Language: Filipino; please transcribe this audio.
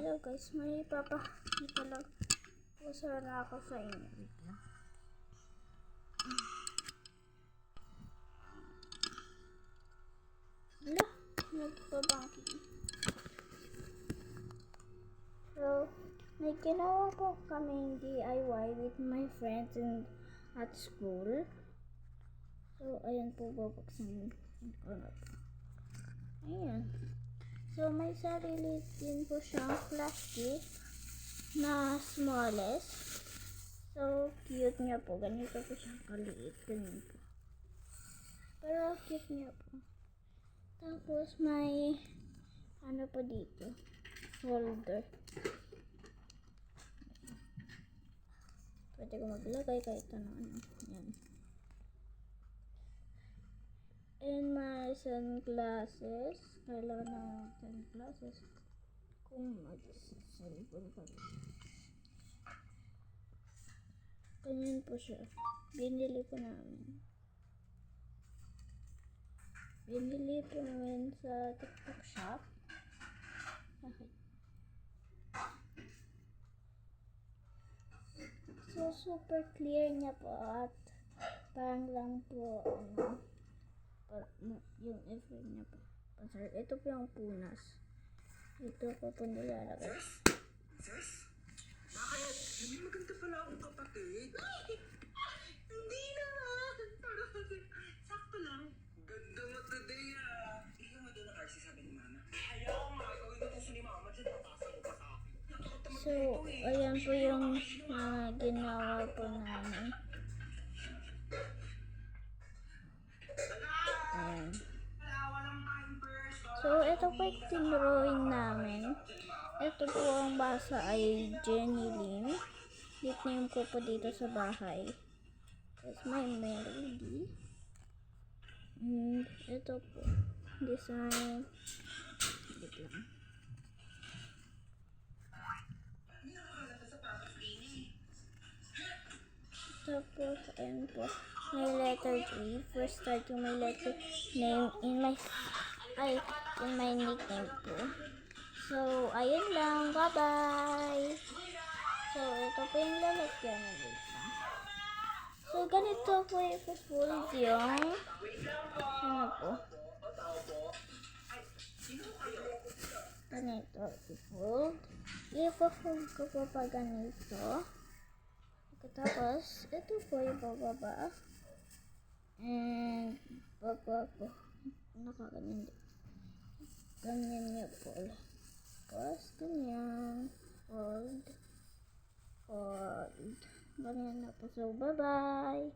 Hello guys, may papakita lang po sana ako sa inyo. Hala, nagpabangking. So, may ginawa po kaming DIY with my friends at school. So, ayan po, babuksan ko na po. Ayan. So, may sarili din po siyang plastic na smallest. So, cute niya po. Ganito po siyang kaliit. Ganyan po. Pero, cute niya po. Tapos, may ano po dito. Holder. Pwede ko maglagay kahit ano. Yan. And my sunglasses. Kailangan na sunglasses kung mag-cellphone pa rin. Ganyan po siya. Binili po namin. Binili po namin sa TikTok shop. Okay. So, super clear niya po at parang lang po yung effect niya po. Ito po yung punas. Ito po po nilalagay. Sis? Bakit? May maganda pala akong kapatid. Hindi naman. Sakto lang. Ganda mo today Ikaw nga doon ang RC sabi ni Mama. Ayaw nga. Ikaw yung natuso ni Mama. Diyan papasa mo pa sa akin. So, ayan po yung ginawa po namin. Ayan. So, ito po yung tinrawing namin. Ito po ang basa ay Jenny Lim. Nickname ko po dito sa bahay. That's my melody. And ito po. Design. Wait lang. Tapos, ayan po. May letter G. First start yung may letter name in my nickname po. So, ayun lang. Bye-bye! So, ito po yung lalagyan na dito. So, ganito po ipo-fold yung ano po. Ganito ipo-fold. Ipo-fold ko po pa ganito. Tapos, ito po yung bababa. And, baba po. Nakaganyan din. Ganyan niya po. Tapos, ganyan. Fold. Fold. Ganyan na po. So, bye-bye!